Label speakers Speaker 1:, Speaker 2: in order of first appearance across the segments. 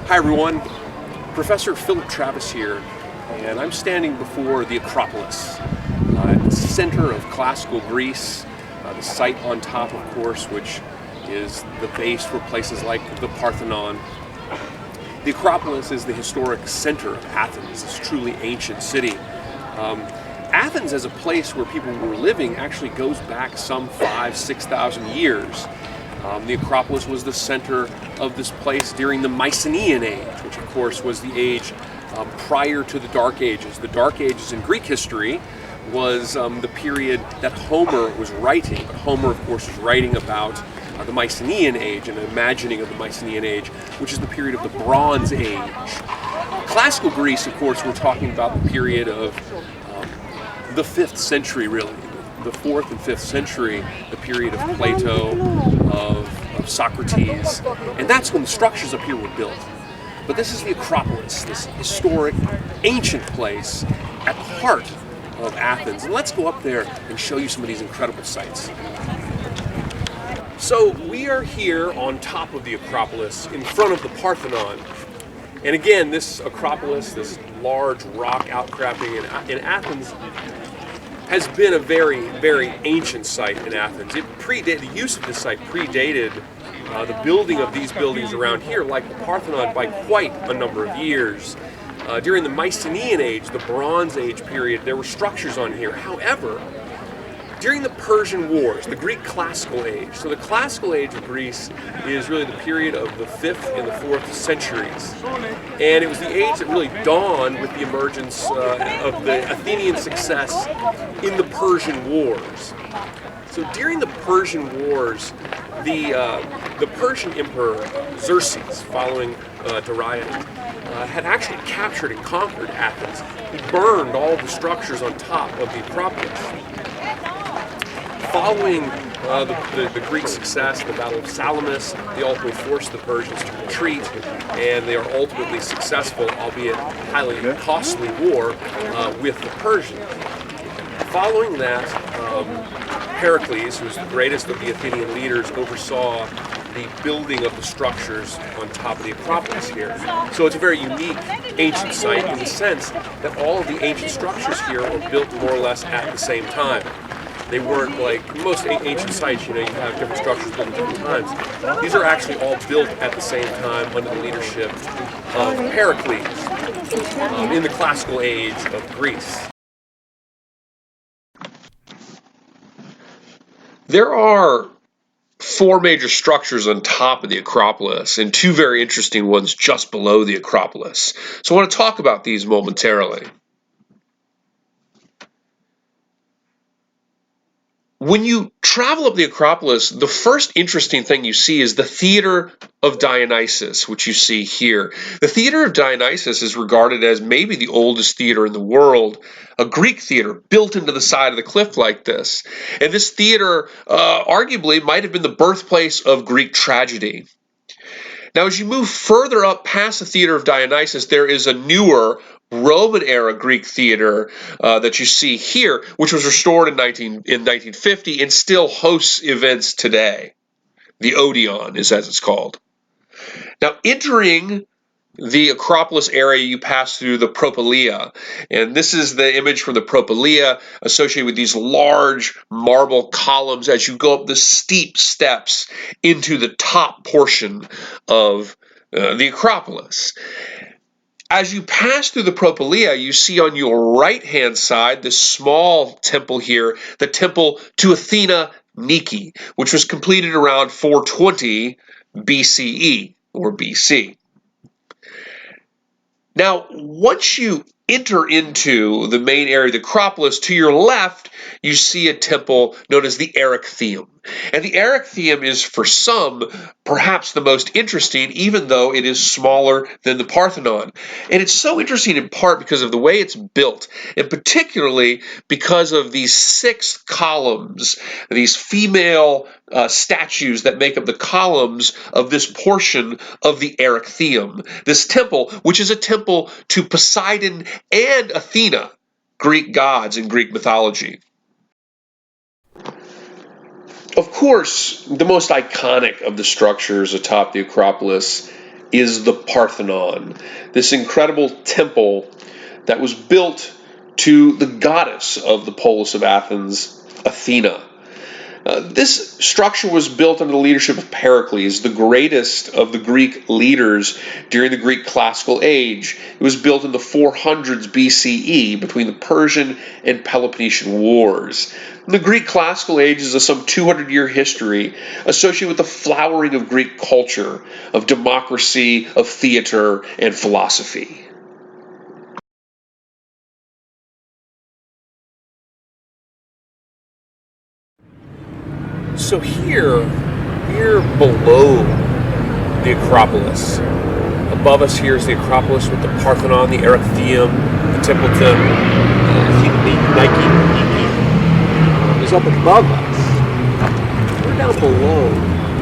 Speaker 1: Hi everyone, Professor Philip Travis here, and I'm standing before the Acropolis, at the center of classical Greece, the site on top, of course, which is the base for places like the Parthenon. The Acropolis is the historic center of Athens, this truly ancient city. Athens as a place where people were living actually goes back some 5,000–6,000 years. The Acropolis was the center of this place during the Mycenaean age, which of course was the age prior to the Dark Ages. The Dark Ages in Greek history was the period that Homer was writing. But Homer, of course, was writing about the Mycenaean age and an imagining of the Mycenaean age, which is the period of the Bronze Age. Classical Greece, of course, we're talking about the period of the 5th century, really. The 4th and 5th century, the period of Plato, of Socrates, and that's when the structures up here were built. But this is the Acropolis, this historic, ancient place at the heart of Athens. And let's go up there and show you some of these incredible sights. So we are here on top of the Acropolis, in front of the Parthenon. And again, this Acropolis, this large rock outcropping in Athens, has been a very, very ancient site in Athens. The use of this site predated the building of these buildings around here, like the Parthenon, by quite a number of years. During the Mycenaean age, the Bronze Age period, there were structures on here. However, during the Persian Wars, the Greek classical age, so the classical age of Greece is really the period of the 5th and the 4th centuries. And it was the age that really dawned with the emergence of the Athenian success in the Persian Wars. So during the Persian Wars, the Persian Emperor Xerxes, following Darius, had actually captured and conquered Athens. He burned all the structures on top of the Acropolis. Following the Greek success, the Battle of Salamis, they ultimately forced the Persians to retreat, and they are ultimately successful, albeit highly costly war, with the Persians. Following that, Pericles, who was the greatest of the Athenian leaders, oversaw the building of the structures on top of the Acropolis here. So it's a very unique ancient site in the sense that all of the ancient structures here were built more or less at the same time. They weren't like most ancient sites, you have different structures built at different times. These are actually all built at the same time under the leadership of Pericles in the classical age of Greece. There are 4 major structures on top of the Acropolis and 2 very interesting ones just below the Acropolis. So I want to talk about these momentarily. When you travel up the Acropolis, the first interesting thing you see is the Theater of Dionysus, which you see here. The Theater of Dionysus is regarded as maybe the oldest theater in the world, a Greek theater built into the side of the cliff like this. And this theater arguably might have been the birthplace of Greek tragedy. Now, as you move further up past the Theater of Dionysus, there is a newer Roman-era Greek theater that you see here, which was restored in 1950 and still hosts events today. The Odeon is as it's called. Now, entering the Acropolis area, you pass through the Propylaea, and this is the image from the Propylaea associated with these large marble columns as you go up the steep steps into the top portion of the Acropolis. As you pass through the Propylaea, you see on your right-hand side this small temple here, the temple to Athena Nike, which was completed around 420 BCE or BC. Now, once you enter into the main area of the Acropolis, to your left, you see a temple known as the Erechtheum. And the Erechtheum is, for some, perhaps the most interesting, even though it is smaller than the Parthenon. And it's so interesting in part because of the way it's built, and particularly because of these 6 columns, these female statues that make up the columns of this portion of the Erechtheum, this temple, which is a temple to Poseidon and Athena, Greek gods in Greek mythology. Of course, the most iconic of the structures atop the Acropolis is the Parthenon, this incredible temple that was built to the goddess of the polis of Athens, Athena. This structure was built under the leadership of Pericles, the greatest of the Greek leaders during the Greek classical age. It was built in the 400s BCE between the Persian and Peloponnesian Wars. The Greek classical age is a some 200-year history associated with the flowering of Greek culture, of democracy, of theater, and philosophy. So here below the Acropolis, above us here is the Acropolis with the Parthenon, the Erechtheum, the Templeton, Nike is up above us. We're down below,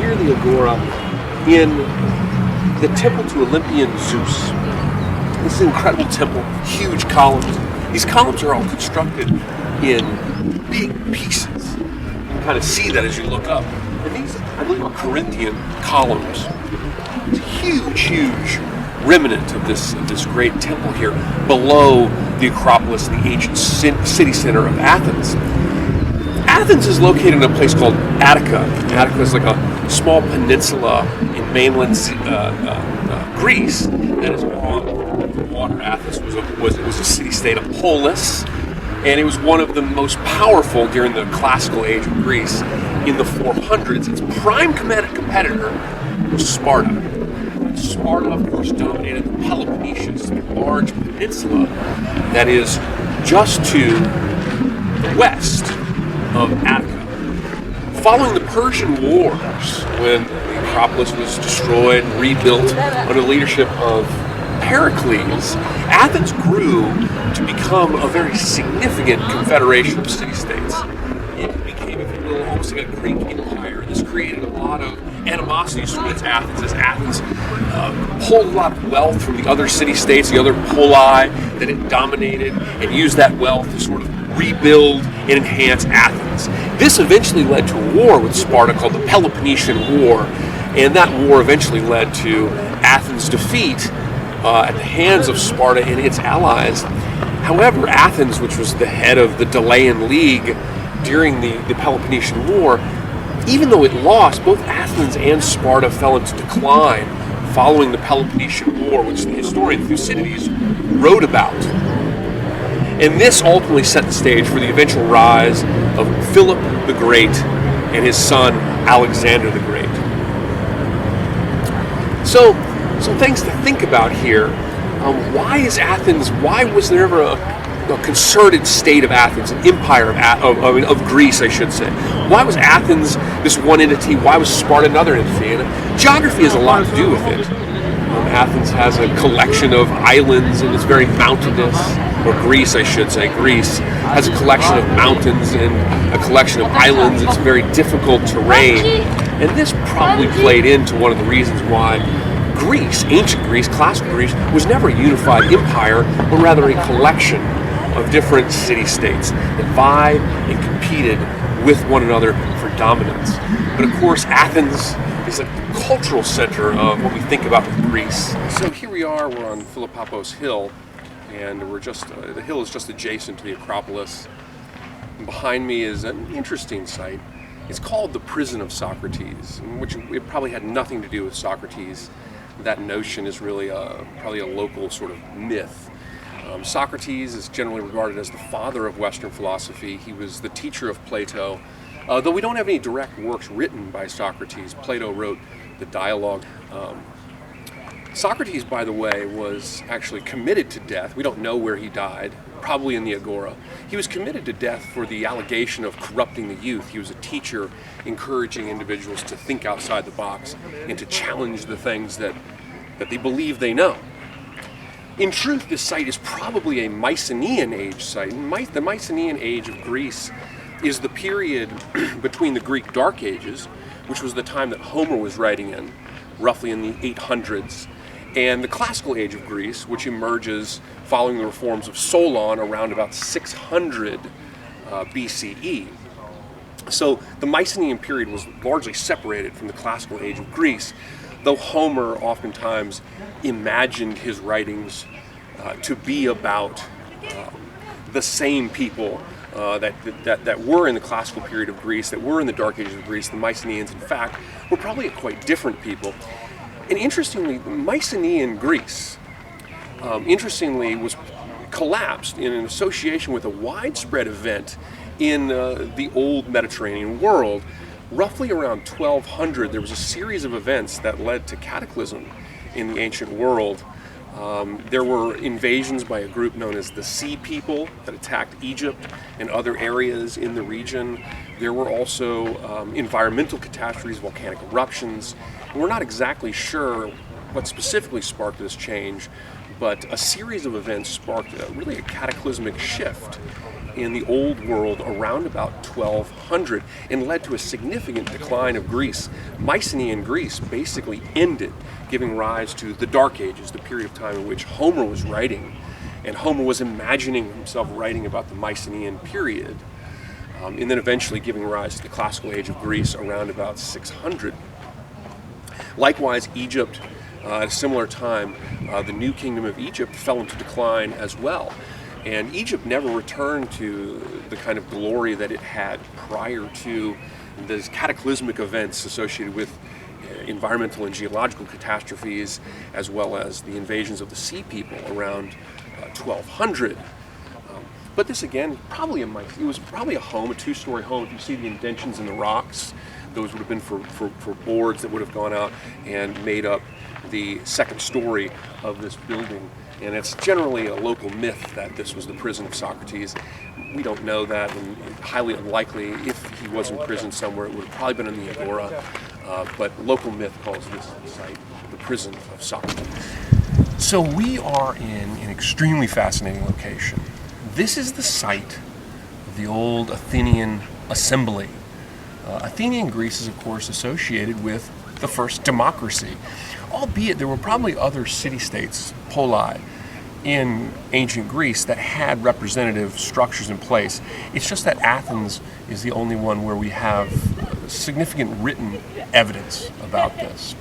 Speaker 1: near the Agora, in the temple to Olympian Zeus. This is an incredible temple, huge columns. These columns are all constructed in big pieces. You can kind of see that as you look up. And these, I believe, are Corinthian columns. It's a huge remnant of this great temple here below the Acropolis, the ancient city center of Athens. Athens is located in a place called Attica. Attica is like a small peninsula in mainland Greece that is on water. Athens was a city-state, a polis, and it was one of the most powerful during the classical age of Greece. In the 400s, its prime competitor was Sparta. Sparta, of course, dominated the Peloponnesians, the large peninsula that is just to the west of Attica. Following the Persian Wars, when the Acropolis was destroyed and rebuilt under the leadership of Pericles, Athens grew to become a very significant confederation of city-states. It became, if you will, almost like a Greek empire. This created a lot of animosities towards Athens, as Athens pulled a lot of wealth from the other city-states, the other poli that it dominated, and used that wealth to sort of rebuild and enhance Athens. This eventually led to a war with Sparta called the Peloponnesian War, and that war eventually led to Athens' defeat at the hands of Sparta and its allies. However, Athens, which was the head of the Delaean League during the Peloponnesian War, even though it lost, both Athens and Sparta fell into decline following the Peloponnesian War, which the historian Thucydides wrote about. And this ultimately set the stage for the eventual rise of Philip the Great and his son Alexander the Great. So things to think about here. Why was there ever a concerted state of Athens, an empire of Greece, I should say? Why was Athens this one entity? Why was Sparta another entity? And geography has a lot to do with it. Athens has a collection of islands and it's very mountainous, or Greece, I should say. Greece has a collection of mountains and a collection of islands. It's very difficult terrain. And this probably played into one of the reasons why Greece, ancient Greece, classical Greece, was never a unified empire, but rather a collection of different city-states that vied and competed with one another for dominance. But of course, Athens is a cultural center of what we think about with Greece. So here we are, we're on Philippopos Hill, and the hill is just adjacent to the Acropolis. And behind me is an interesting site. It's called the Prison of Socrates, which it probably had nothing to do with Socrates. That notion is really probably a local sort of myth. Socrates is generally regarded as the father of Western philosophy. He was the teacher of Plato. Though we don't have any direct works written by Socrates, Plato wrote the dialogue. Socrates, by the way, was actually committed to death. We don't know where he died, probably in the Agora. He was committed to death for the allegation of corrupting the youth. He was a teacher encouraging individuals to think outside the box and to challenge the things that they believe they know. In truth, this site is probably a Mycenaean age site. The Mycenaean age of Greece is the period between the Greek Dark Ages, which was the time that Homer was writing in, roughly in the 800s, and the classical age of Greece, which emerges following the reforms of Solon around about 600 BCE. So the Mycenaean period was largely separated from the classical age of Greece. though Homer oftentimes imagined his writings to be about the same people that were in the classical period of Greece, that were in the Dark Ages of Greece. The Mycenaeans, in fact, were probably a quite different people. And interestingly, Mycenaean Greece, was collapsed in an association with a widespread event in the old Mediterranean world. Roughly around 1200, there was a series of events that led to cataclysm in the ancient world. There were invasions by a group known as the Sea People that attacked Egypt and other areas in the region. There were also environmental catastrophes, volcanic eruptions. And we're not exactly sure what specifically sparked this change, but a series of events sparked really a cataclysmic shift in the old world around about 1200 and led to a significant decline of Greece. Mycenaean Greece basically ended, giving rise to the Dark Ages, the period of time in which Homer was writing, and Homer was imagining himself writing about the Mycenaean period, and then eventually giving rise to the classical age of Greece around about 600. Likewise, Egypt, at a similar time, the new kingdom of Egypt fell into decline as well. And Egypt never returned to the kind of glory that it had prior to these cataclysmic events associated with environmental and geological catastrophes, as well as the invasions of the Sea People around 1200. But this again, it was probably a home, a two-story home. If you see the indentions in the rocks, those would have been for boards that would have gone out and made up the second story of this building. And it's generally a local myth that this was the prison of Socrates. We don't know that, and highly unlikely. If he was in prison somewhere, it would have probably been in the Agora. But local myth calls this site the prison of Socrates. So we are in an extremely fascinating location. This is the site of the old Athenian Assembly. Athenian Greece is, of course, associated with the first democracy, albeit there were probably other city-states, poli, in ancient Greece that had representative structures in place. It's just that Athens is the only one where we have significant written evidence about this.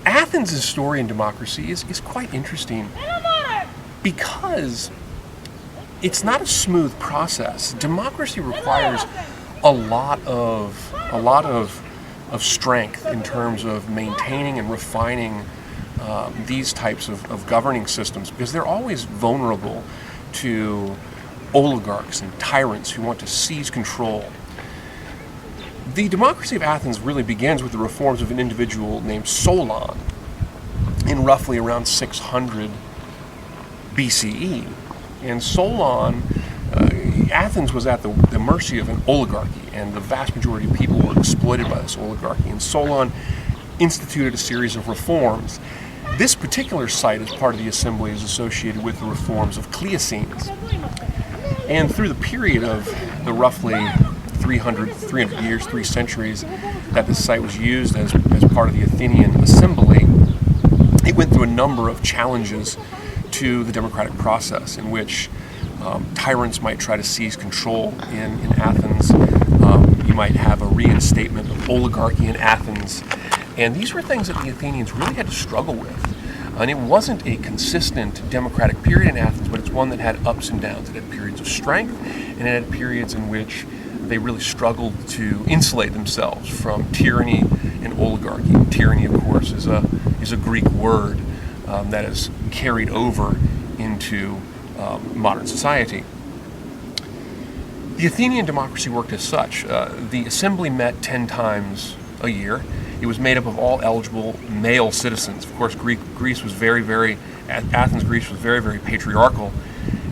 Speaker 1: Athens' story in democracy is quite interesting because it's not a smooth process. Democracy requires a lot of strength in terms of maintaining and refining these types of governing systems, because they're always vulnerable to oligarchs and tyrants who want to seize control. The democracy of Athens really begins with the reforms of an individual named Solon in roughly around 600 BCE. And Solon, Athens was at the mercy of an oligarchy, and the vast majority of people were exploited by this oligarchy. And Solon instituted a series of reforms. This particular site, as part of the assembly, is associated with the reforms of Cleocenes. And through the period of the roughly 300 years, 3 centuries, that this site was used as part of the Athenian Assembly, it went through a number of challenges to the democratic process, in which tyrants might try to seize control in Athens. You might have a reinstatement of oligarchy in Athens. And these were things that the Athenians really had to struggle with. And it wasn't a consistent democratic period in Athens, but it's one that had ups and downs. It had periods of strength, and it had periods in which they really struggled to insulate themselves from tyranny and oligarchy. Tyranny, of course, is a Greek word that is carried over into modern society. The Athenian democracy worked as such. The assembly met 10 times a year. It was made up of all eligible male citizens. Of course, Athens, Greece was very, very patriarchal,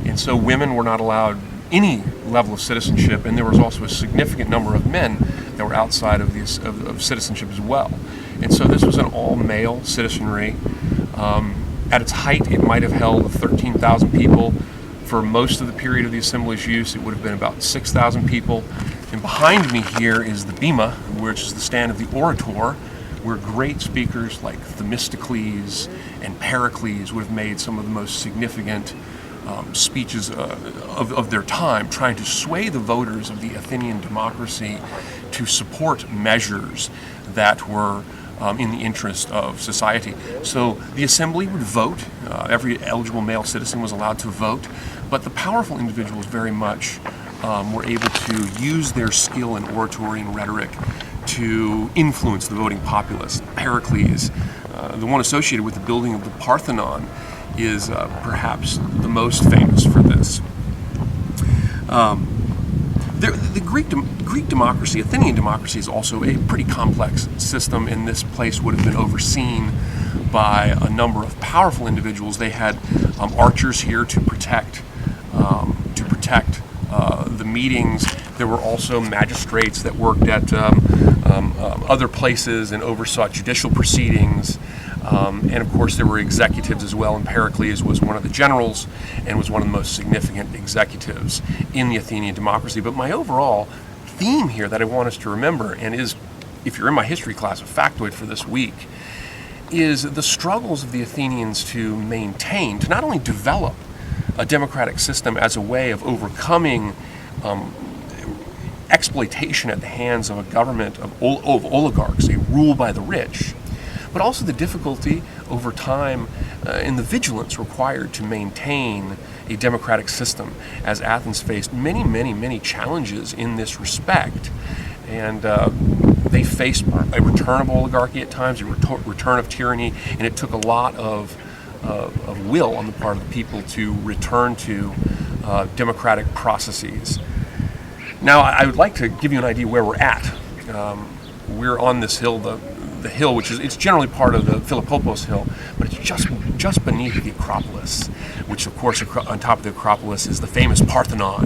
Speaker 1: and so women were not allowed any level of citizenship, and there was also a significant number of men that were outside of citizenship as well. And so this was an all-male citizenry. At its height, it might have held 13,000 people. For most of the period of the assembly's use, it would have been about 6,000 people. And behind me here is the bema, which is the stand of the orator, where great speakers like Themistocles and Pericles would have made some of the most significant speeches of their time, trying to sway the voters of the Athenian democracy to support measures that were in the interest of society. So the assembly would vote. Every eligible male citizen was allowed to vote, but the powerful individuals very much were able to use their skill in oratory and rhetoric to influence the voting populace. Pericles, the one associated with the building of the Parthenon, is perhaps the most famous for this. The Greek democracy, Athenian democracy, is also a pretty complex system, and this place would have been overseen by a number of powerful individuals. They had archers here to protect the meetings. There were also magistrates that worked at other places and oversaw judicial proceedings. And of course there were executives as well, and Pericles was one of the generals and was one of the most significant executives in the Athenian democracy. But my overall theme here that I want us to remember, and is, if you're in my history class, a factoid for this week, is the struggles of the Athenians to maintain, to not only develop a democratic system as a way of overcoming exploitation at the hands of a government of oligarchs, a rule by the rich, but also the difficulty over time in the vigilance required to maintain a democratic system, as Athens faced many challenges in this respect. And they faced a return of oligarchy at times, a return of tyranny, and it took a lot of will on the part of the people to return to democratic processes. Now, I would like to give you an idea where we're at. We're on this hill, the hill, which is, it's generally part of the Philippopos hill, but it's just beneath the Acropolis, which of course on top of the Acropolis is the famous Parthenon,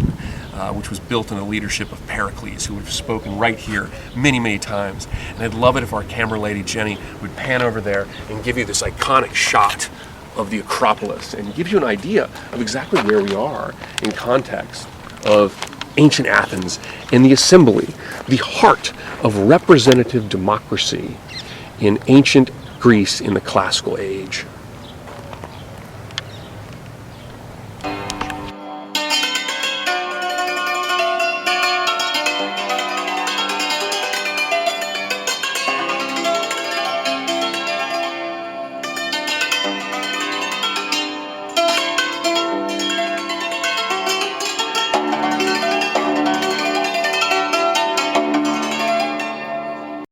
Speaker 1: which was built in the leadership of Pericles, who would have spoken right here many times. And I'd love it if our camera lady Jenny would pan over there and give you this iconic shot of the Acropolis, and give you an idea of exactly where we are in context of ancient Athens and the assembly, the heart of representative democracy in ancient Greece in the classical age.